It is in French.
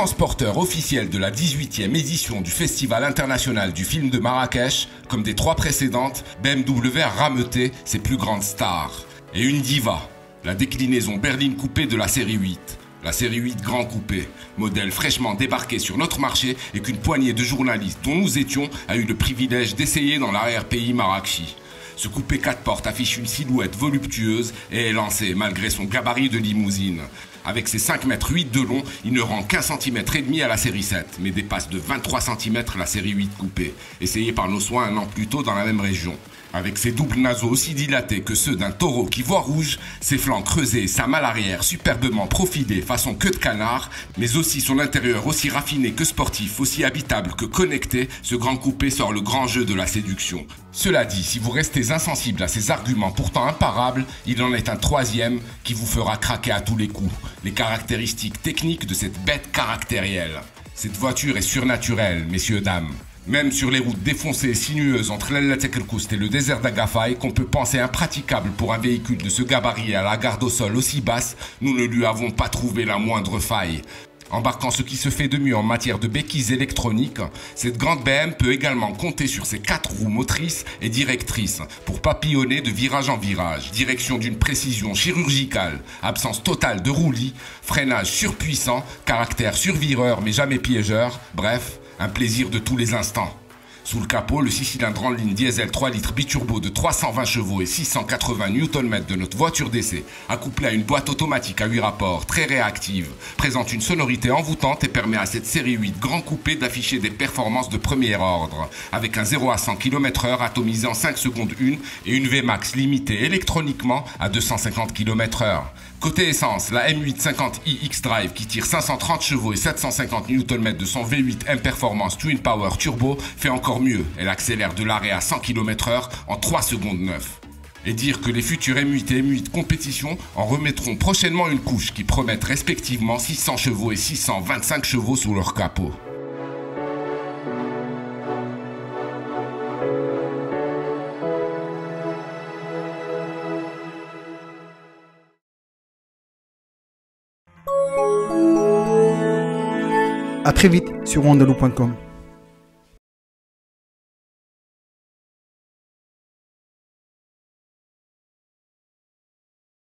transporteur officiel de la 18e édition du Festival international du film de Marrakech, comme des 3 précédentes, BMW a rameuté ses plus grandes stars. Et une diva, la déclinaison berline coupé de la série 8. La série 8 Grand Coupé, modèle fraîchement débarqué sur notre marché et qu'une poignée de journalistes dont nous étions a eu le privilège d'essayer dans l'arrière-pays Marrakchi. Ce coupé 4 portes affiche une silhouette voluptueuse et est lancé malgré son gabarit de limousine. Avec ses 5,8 m de long, il ne rend qu'1,5 cm à la série 7, mais dépasse de 23 cm la série 8 coupé, essayée par nos soins un an plus tôt dans la même région. Avec ses doubles naseaux aussi dilatés que ceux d'un taureau qui voit rouge, ses flancs creusés et sa malle arrière superbement profilée façon queue de canard, mais aussi son intérieur aussi raffiné que sportif, aussi habitable que connecté, ce grand coupé sort le grand jeu de la séduction. Cela dit, si vous restez insensible à ces arguments pourtant imparables, il en est un troisième qui vous fera craquer à tous les coups. Les caractéristiques techniques de cette bête caractérielle. Cette voiture est surnaturelle, messieurs, dames. Même sur les routes défoncées et sinueuses entre l'El Tekelkoust et le désert d'Agafay, qu'on peut penser impraticable pour un véhicule de ce gabarit à la garde au sol aussi basse, nous ne lui avons pas trouvé la moindre faille. Embarquant ce qui se fait de mieux en matière de béquilles électroniques, cette grande BM peut également compter sur ses 4 roues motrices et directrices pour papillonner de virage en virage, direction d'une précision chirurgicale, absence totale de roulis, freinage surpuissant, caractère survireur mais jamais piégeur, bref, un plaisir de tous les instants. Sous le capot, le 6 cylindres en ligne diesel 3 litres biturbo de 320 chevaux et 680 Nm de notre voiture d'essai, accouplé à une boîte automatique à 8 rapports très réactive, présente une sonorité envoûtante et permet à cette série 8 Grand Coupé d'afficher des performances de premier ordre, avec un 0 à 100 km/h atomisé en 5 secondes 1 et une Vmax limitée électroniquement à 250 km/h. Côté essence, la M850i X-Drive qui tire 530 chevaux et 750 Nm de son V8 M Performance Twin Power Turbo fait encore mieux. Elle accélère de l'arrêt à 100 km/h en 3 secondes 9. Et dire que les futurs M8 et M8 compétition en remettront prochainement une couche qui promettent respectivement 600 chevaux et 625 chevaux sous leur capot. A très vite sur wandaloo.com.